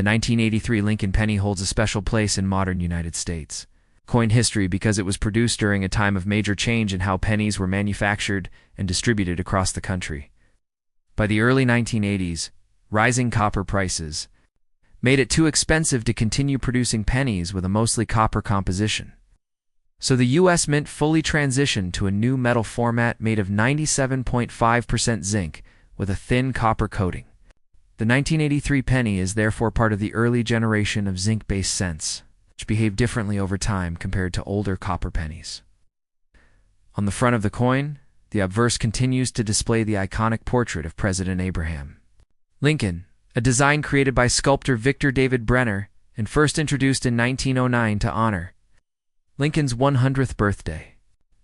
The 1983 Lincoln penny holds a special place in modern United States coin history because it was produced during a time of major change in how pennies were manufactured and distributed across the country. By the early 1980s, rising copper prices made it too expensive to continue producing pennies with a mostly copper composition. So the U.S. Mint fully transitioned to a new metal format made of 97.5% zinc with a thin copper coating. The 1983 penny is therefore part of the early generation of zinc-based cents, which behave differently over time compared to older copper pennies. On the front of the coin, the obverse continues to display the iconic portrait of President Abraham Lincoln, a design created by sculptor Victor David Brenner and first introduced in 1909 to honor Lincoln's 100th birthday.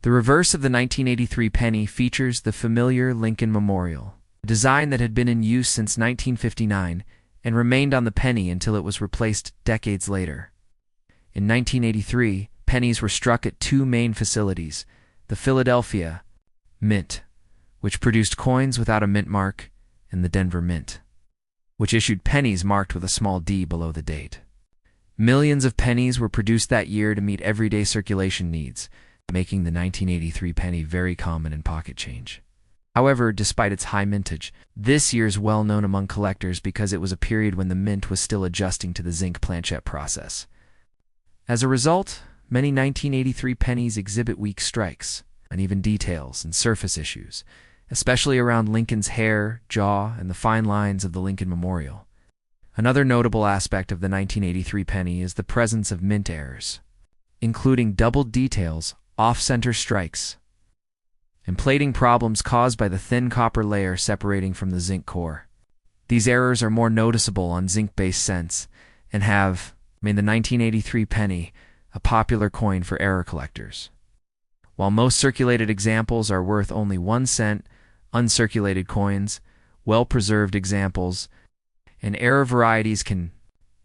The reverse of the 1983 penny features the familiar Lincoln Memorial, a design that had been in use since 1959 and remained on the penny until it was replaced decades later. In 1983, pennies were struck at two main facilities, the Philadelphia Mint, which produced coins without a mint mark, and the Denver Mint, which issued pennies marked with a small D below the date. Millions of pennies were produced that year to meet everyday circulation needs, making the 1983 penny very common in pocket change. However, despite its high mintage, this year is well known among collectors because it was a period when the mint was still adjusting to the zinc planchet process. As a result, many 1983 pennies exhibit weak strikes, uneven details, and surface issues, especially around Lincoln's hair, jaw, and the fine lines of the Lincoln Memorial. Another notable aspect of the 1983 penny is the presence of mint errors, including doubled details, off-center strikes, and plating problems caused by the thin copper layer separating from the zinc core. These errors are more noticeable on zinc-based cents and have made the 1983 penny a popular coin for error collectors. While most circulated examples are worth only 1 cent, uncirculated coins, well-preserved examples, and error varieties can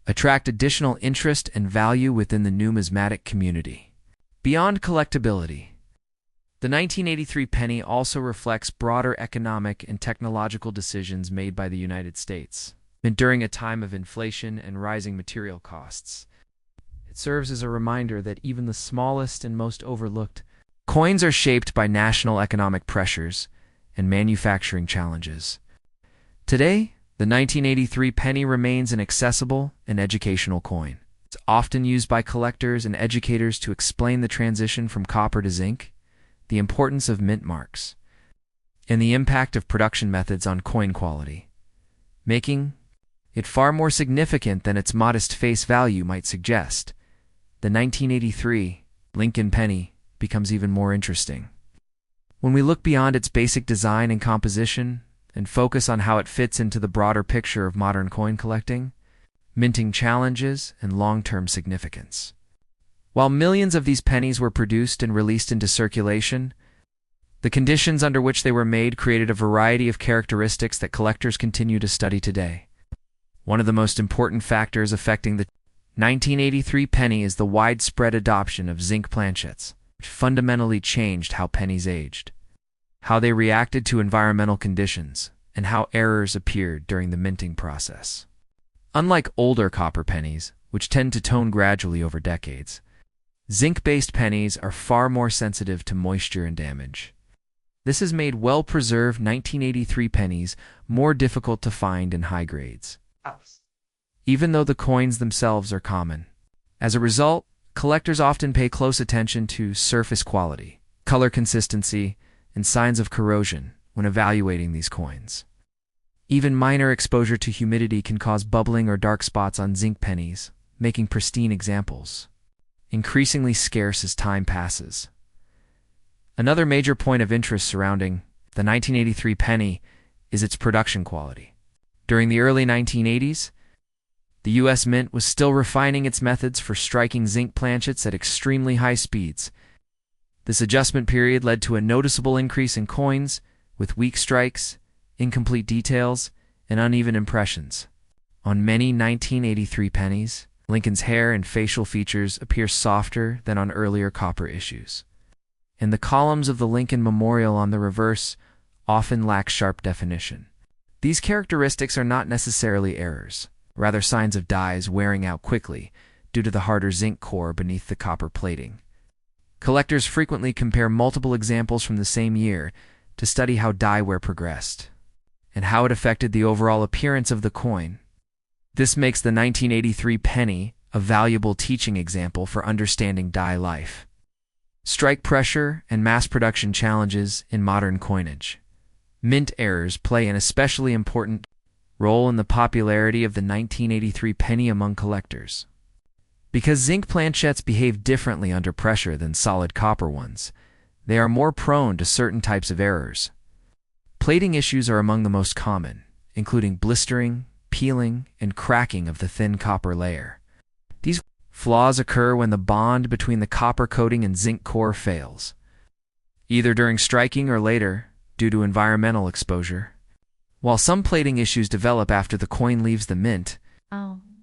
attract additional interest and value within the numismatic community. Beyond collectability, the 1983 penny also reflects broader economic and technological decisions made by the United States. During a time of inflation and rising material costs, it serves as a reminder that even the smallest and most overlooked coins are shaped by national economic pressures and manufacturing challenges. Today, the 1983 penny remains an accessible and educational coin. It's often used by collectors and educators to explain the transition from copper to zinc, the importance of mint marks, and the impact of production methods on coin quality, making it far more significant than its modest face value might suggest. The 1983 Lincoln penny becomes even more interesting when we look beyond its basic design and composition and focus on how it fits into the broader picture of modern coin collecting, minting challenges, and long-term significance. While millions of these pennies were produced and released into circulation, the conditions under which they were made created a variety of characteristics that collectors continue to study today. One of the most important factors affecting the 1983 penny is the widespread adoption of zinc planchets, which fundamentally changed how pennies aged, how they reacted to environmental conditions, and how errors appeared during the minting process. Unlike older copper pennies, which tend to tone gradually over decades, zinc-based pennies are far more sensitive to moisture and damage. This has made well-preserved 1983 pennies more difficult to find in high grades, even though the coins themselves are common. As a result, collectors often pay close attention to surface quality, color consistency, and signs of corrosion when evaluating these coins. Even minor exposure to humidity can cause bubbling or dark spots on zinc pennies, making pristine examples increasingly scarce as time passes. Another major point of interest surrounding the 1983 penny is its production quality. During the early 1980s, the U.S. Mint was still refining its methods for striking zinc planchets at extremely high speeds. This adjustment period led to a noticeable increase in coins with weak strikes, incomplete details, and uneven impressions. On many 1983 pennies, Lincoln's hair and facial features appear softer than on earlier copper issues, and the columns of the Lincoln Memorial on the reverse often lack sharp definition. These characteristics are not necessarily errors. rather signs of dies wearing out quickly due to the harder zinc core beneath the copper plating. Collectors frequently compare multiple examples from the same year to study how die wear progressed and how it affected the overall appearance of the coin. This makes the 1983 penny a valuable teaching example for understanding die life. Strike pressure and mass production challenges in modern coinage. Mint errors play an especially important role in the popularity of the 1983 penny among collectors. Because zinc planchettes behave differently under pressure than solid copper ones, they are more prone to certain types of errors. Plating issues are among the most common, including blistering, peeling, and cracking of the thin copper layer. These flaws occur when the bond between the copper coating and zinc core fails, either during striking or later due to environmental exposure. While some plating issues develop after the coin leaves the mint,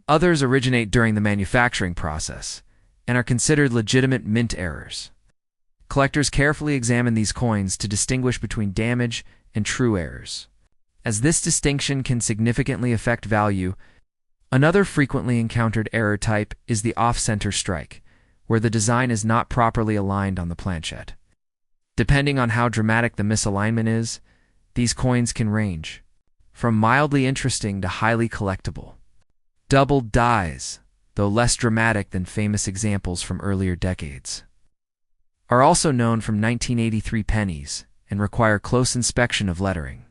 others originate during the manufacturing process and are considered legitimate mint errors. Collectors carefully examine these coins to distinguish between damage and true errors, as this distinction can significantly affect value. Another frequently encountered error type is the off-center strike, where the design is not properly aligned on the planchette. Depending on how dramatic the misalignment is, these coins can range from mildly interesting to highly collectible. Doubled dies, though less dramatic than famous examples from earlier decades, are also known from 1983 pennies and require close inspection of lettering,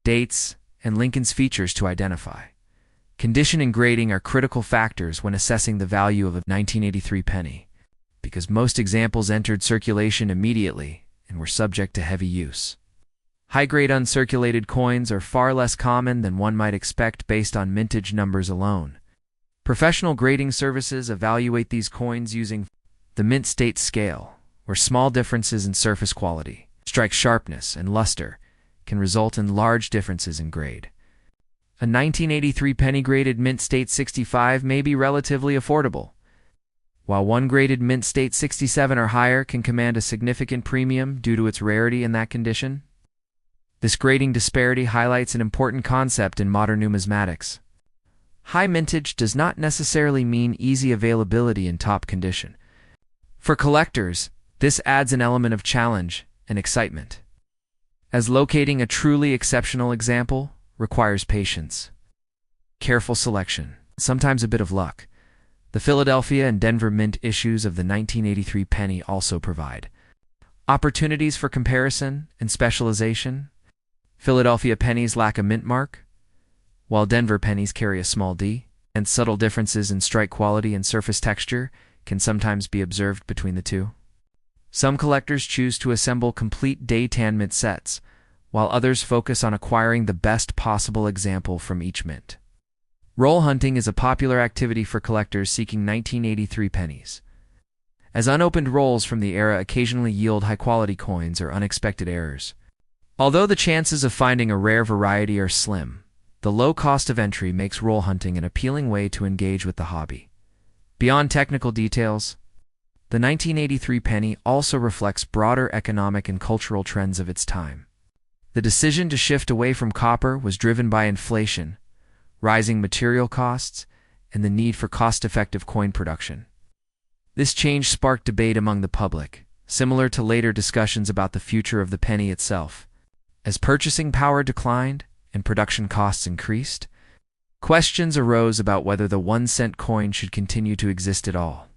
dates, and Lincoln's features to identify. Condition and grading are critical factors when assessing the value of a 1983 penny, because most examples entered circulation immediately and were subject to heavy use. High-grade uncirculated coins are far less common than one might expect based on mintage numbers alone. Professional grading services evaluate these coins using the mint state scale, where small differences in surface quality, strike sharpness, and luster can result in large differences in grade. A 1983 penny graded mint state 65 may be relatively affordable, while one graded mint state 67 or higher can command a significant premium due to its rarity in that condition. This grading disparity highlights an important concept in modern numismatics. High mintage does not necessarily mean easy availability in top condition. For collectors, this adds an element of challenge and excitement, as locating a truly exceptional example requires patience, careful selection, sometimes a bit of luck. The Philadelphia and Denver mint issues of the 1983 penny also provide opportunities for comparison and specialization. Philadelphia pennies lack a mint mark, while Denver pennies carry a small d, and subtle differences in strike quality and surface texture can sometimes be observed between the two. Some collectors choose to assemble complete day-tan mint sets, while others focus on acquiring the best possible example from each mint. Roll hunting is a popular activity for collectors seeking 1983 pennies, as unopened rolls from the era occasionally yield high-quality coins or unexpected errors. Although the chances of finding a rare variety are slim, the low cost of entry makes roll hunting an appealing way to engage with the hobby. Beyond technical details, the 1983 penny also reflects broader economic and cultural trends of its time. The decision to shift away from copper was driven by inflation, rising material costs, and the need for cost-effective coin production. This change sparked debate among the public, similar to later discussions about the future of the penny itself. As purchasing power declined and production costs increased, questions arose about whether the 1-cent coin should continue to exist at all.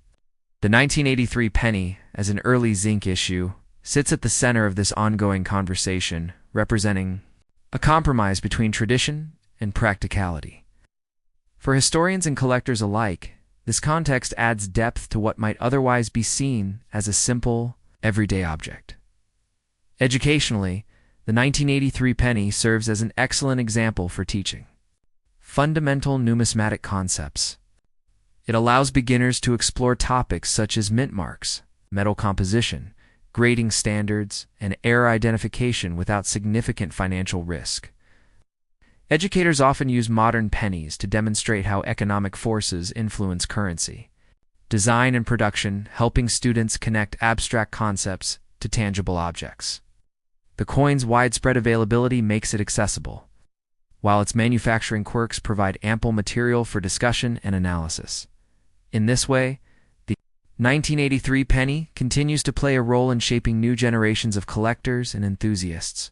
The 1983 penny, as an early zinc issue, sits at the center of this ongoing conversation, representing a compromise between tradition and practicality. For historians and collectors alike, this context adds depth to what might otherwise be seen as a simple, everyday object. Educationally, the 1983 penny serves as an excellent example for teaching fundamental numismatic concepts. It allows beginners to explore topics such as mint marks, metal composition, grading standards, and error identification without significant financial risk. Educators often use modern pennies to demonstrate how economic forces influence currency, design, and production, helping students connect abstract concepts to tangible objects. The coin's widespread availability makes it accessible, while its manufacturing quirks provide ample material for discussion and analysis. In this way, the 1983 penny continues to play a role in shaping new generations of collectors and enthusiasts.